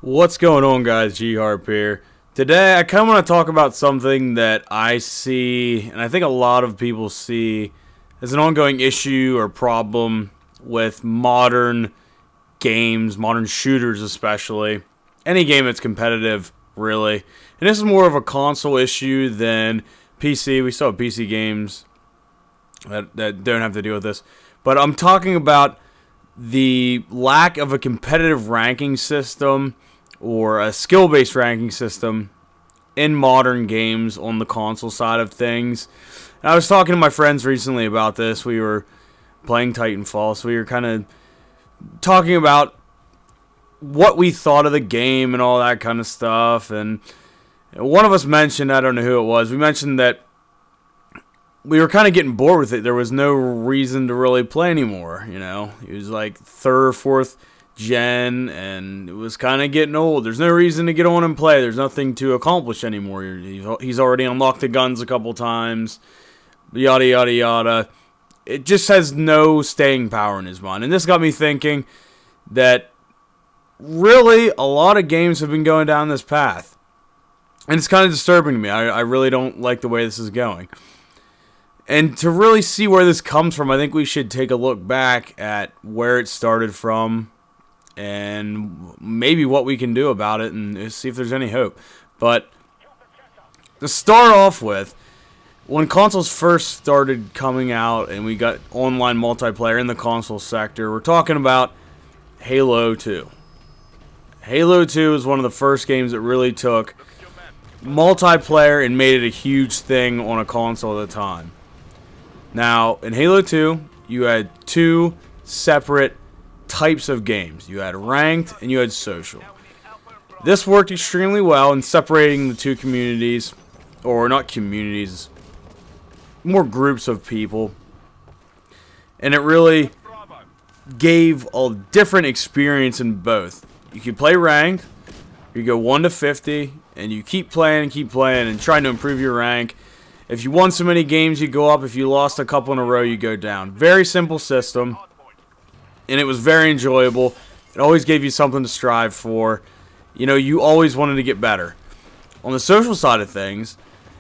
What's going on, guys? G-Harp here. Today I kind of want to talk about something that I see, and I think a lot of people see, as an ongoing issue or problem with modern games, modern shooters especially. Any game that's competitive, really. And this is more of a console issue than PC. We still have PC games that don't have to deal with this. But I'm talking about the lack of a competitive ranking system or a skill-based ranking system in modern games on the console side of things. And I was talking to my friends recently about this. We were playing Titanfall, so we were kind of talking about what we thought of the game and all that kind of stuff. And one of us mentioned, I don't know who it was, we mentioned that we were kind of getting bored with it. There was no reason to really play anymore, you know. It was like third or fourth gen, and it was kind of getting old. There's no reason to get on and play. There's nothing to accomplish anymore. He's already unlocked the guns a couple times, yada, yada, yada. It just has no staying power in his mind. And this got me thinking that really a lot of games have been going down this path. And it's kind of disturbing to me. I really don't like the way this is going. And to really see where this comes from, I think we should take a look back at where it started from and maybe what we can do about it and see if there's any hope. But to start off with, when consoles first started coming out and we got online multiplayer in the console sector, we're talking about Halo 2. Halo 2 is one of the first games that really took multiplayer and made it a huge thing on a console at the time. Now, in Halo 2, you had two separate types of games. You had ranked and you had social. This worked extremely well in separating the two communities, or not communities, more groups of people. And it really gave a different experience in both. You could play ranked, you go 1 to 50, and you keep playing and trying to improve your rank. If you won so many games, you go up. If you lost a couple in a row, you go down. Very simple system, and it was very enjoyable. It always gave you something to strive for. You know, you always wanted to get better. On the social side of things,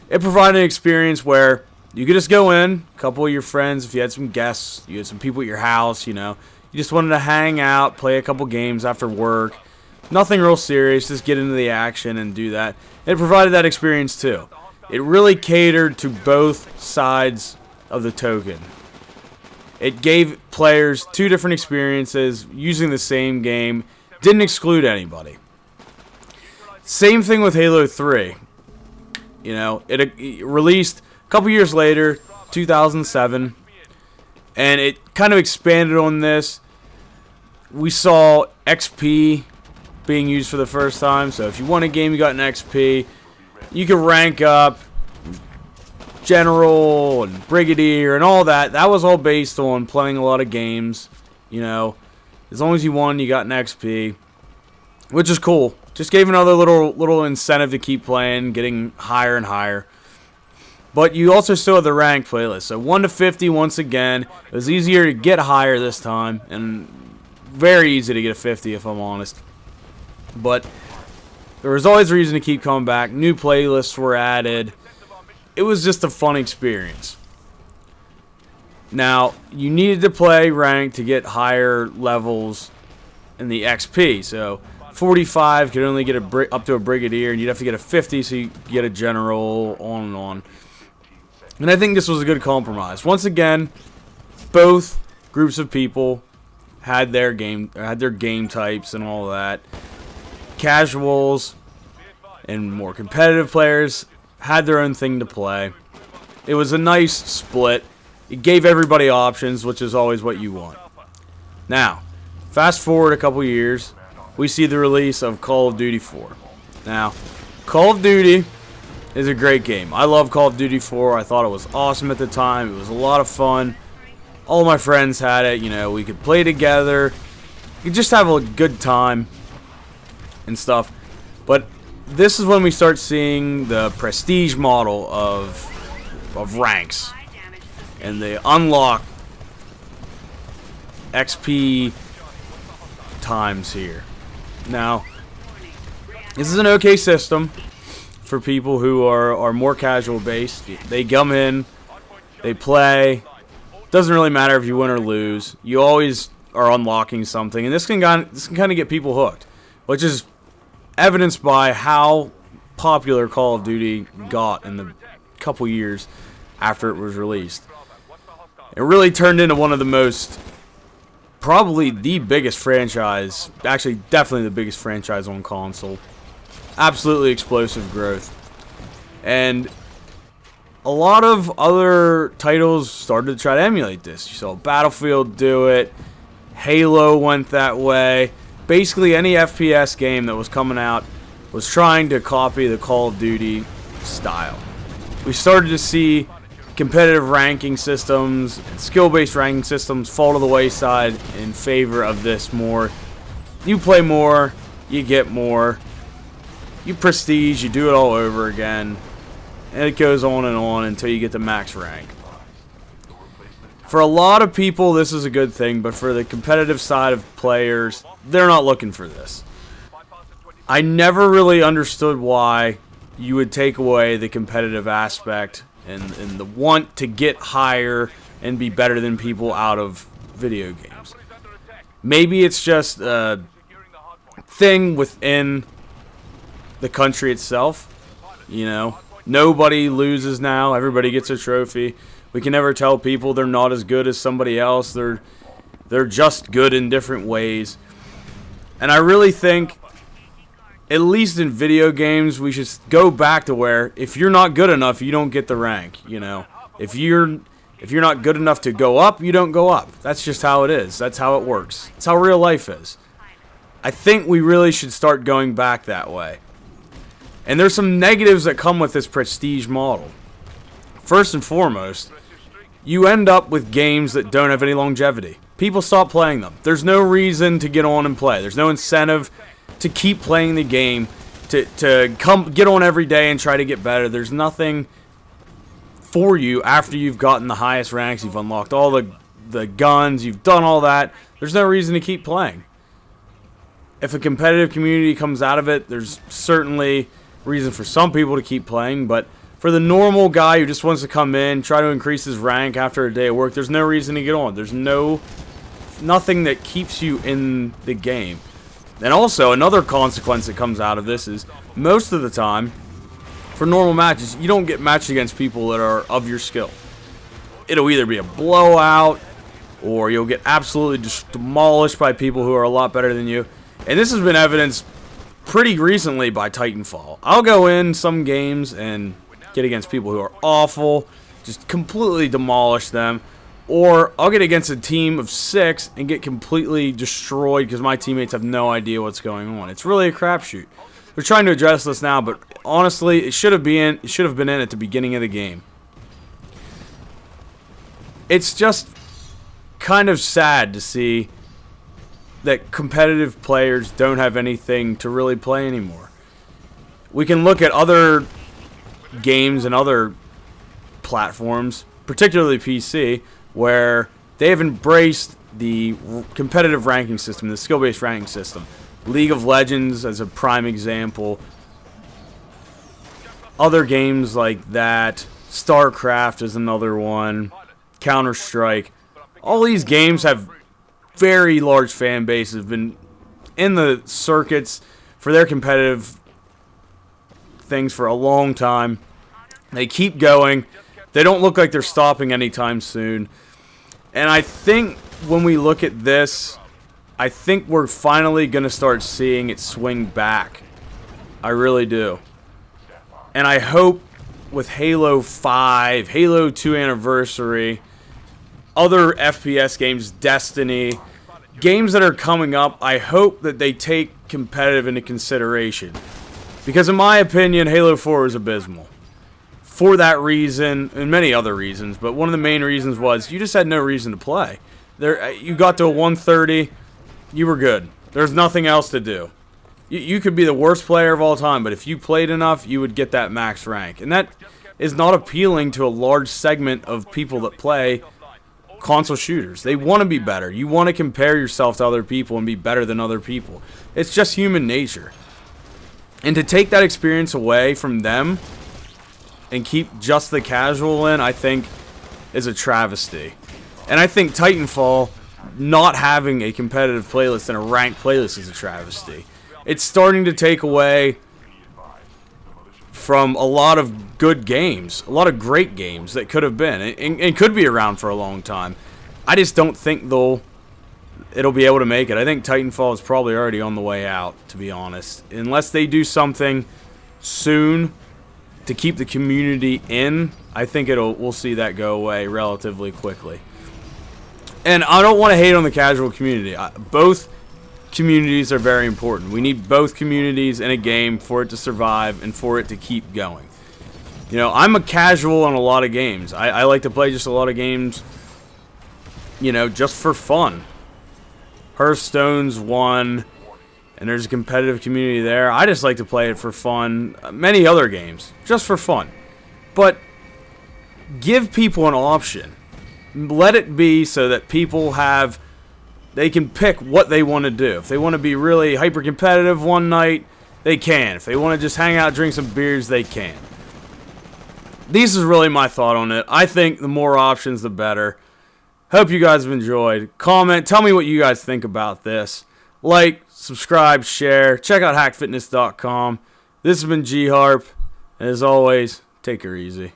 it provided an experience where you could just go in, a couple of your friends, if you had some guests, you had some people at your house, you know. You just wanted to hang out, play a couple games after work. Nothing real serious, just get into the action and do that. It provided that experience too. It really catered to both sides of the token. It gave players two different experiences using the same game. Didn't exclude anybody. Same thing with Halo 3. You know, it released a couple years later, 2007. And it kind of expanded on this. We saw XP being used for the first time. So if you won a game, you got an XP. You could rank up General and Brigadier and all that. That was all based on playing a lot of games. You know, as long as you won, you got an XP, which is cool. Just gave another little incentive to keep playing, getting higher and higher. But you also still have the ranked playlist. So 1 to 50, once again, it was easier to get higher this time, and very easy to get a 50 if I'm honest. But there was always reason to keep coming back. New playlists were added. It was just a fun experience. Now, you needed to play ranked to get higher levels in the XP. So 45 could only get up to a Brigadier, and you'd have to get a 50 so you get a General, on and on. And I think this was a good compromise. Once again, both groups of people had their game types and all that. Casuals and more competitive players had their own thing to play. It was a nice split. It gave everybody options, which is always what you want. Now, fast forward a couple years, we see the release of Call of Duty 4. Now, Call of Duty is a great game. I love Call of Duty 4. I thought it was awesome at the time. It was a lot of fun. All my friends had it. You know, we could play together. You could just have a good time and stuff. But this is when we start seeing the prestige model of ranks, and they unlock XP times here. Now, This is an okay system for people who are more casual based. They come in, they play. Doesn't really matter if you win or lose. You always are unlocking something, and this can kind of get people hooked, which is evidenced by how popular Call of Duty got in the couple years after it was released. It really turned into one of the most, probably the biggest franchise, actually definitely the biggest franchise on console. Absolutely explosive growth. And a lot of other titles started to try to emulate this. You saw Battlefield do it. Halo went that way. Basically any FPS game that was coming out was trying to copy the Call of Duty style. We started to see competitive ranking systems and skill-based ranking systems fall to the wayside in favor of this more. You play more, you get more. You prestige, you do it all over again. And it goes on and on until you get the max rank. For a lot of people, this is a good thing, but for the competitive side of players, they're not looking for this. I never really understood why you would take away the competitive aspect and the want to get higher and be better than people out of video games. Maybe it's just a thing within the country itself. You know, nobody loses now. Everybody gets a trophy. We can never tell people they're not as good as somebody else. They're just good in different ways. And I really think, at least in video games, we should go back to where if you're not good enough, you don't get the rank. You know, if you're not good enough to go up, you don't go up. That's just how it is. That's how it works. That's how real life is. I think we really should start going back that way. And there's some negatives that come with this prestige model. First and foremost, you end up with games that don't have any longevity. People stop playing them. There's no reason to get on and play. There's no incentive to keep playing the game, to come get on every day and try to get better. There's nothing for you after you've gotten the highest ranks, you've unlocked all the guns, you've done all that. There's no reason to keep playing. If a competitive community comes out of it, there's certainly reason for some people to keep playing, but for the normal guy who just wants to come in, try to increase his rank after a day of work, there's no reason to get on. There's nothing that keeps you in the game. And also, another consequence that comes out of this is, most of the time, for normal matches, you don't get matched against people that are of your skill. It'll either be a blowout, or you'll get absolutely just demolished by people who are a lot better than you. And this has been evidenced pretty recently by Titanfall. I'll go in some games and get against people who are awful, just completely demolish them. Or I'll get against a team of 6 and get completely destroyed because my teammates have no idea what's going on. It's really a crapshoot. They're trying to address this now, but honestly, it should have been in at the beginning of the game. It's just kind of sad to see that competitive players don't have anything to really play anymore. We can look at other games and other platforms, particularly PC, where they have embraced the competitive ranking system, the skill-based ranking system. League of Legends as a prime example. Other games like that. StarCraft is another one. Counter-Strike. All these games have very large fan bases, have been in the circuits for their competitive things for a long time. They keep going. They don't look like they're stopping anytime soon. And I think when we look at this, I think we're finally going to start seeing it swing back. I really do. And I hope with Halo 5, Halo 2 Anniversary, other FPS games, Destiny, games that are coming up, I hope that they take competitive into consideration. Because in my opinion, Halo 4 is abysmal. For that reason, and many other reasons, but one of the main reasons was you just had no reason to play. You got to a 130, you were good. There's nothing else to do. You could be the worst player of all time, but if you played enough, you would get that max rank. And that is not appealing to a large segment of people that play console shooters. They want to be better. You want to compare yourself to other people and be better than other people. It's just human nature. And to take that experience away from them and keep just the casual in, I think, is a travesty. And I think Titanfall not having a competitive playlist and a ranked playlist is a travesty. It's starting to take away from a lot of good games, a lot of great games that could have been and could be around for a long time. I just don't think it'll be able to make it. I think Titanfall is probably already on the way out, to be honest. Unless they do something soon to keep the community in, I think we'll see that go away relatively quickly. And I don't want to hate on the casual community. Both communities are very important. We need both communities in a game for it to survive and for it to keep going. You know, I'm a casual on a lot of games. I like to play just a lot of games, you know, just for fun. Hearthstone's one, and there's a competitive community there. I just like to play it for fun. Many other games, just for fun. But give people an option. Let it be so that people they can pick what they want to do. If they want to be really hyper-competitive one night, they can. If they want to just hang out, drink some beers, they can. This is really my thought on it. I think the more options, the better. Hope you guys have enjoyed. Comment. Tell me what you guys think about this. Like, subscribe, share. Check out hackfitness.com. This has been G Harp. And as always, take her easy.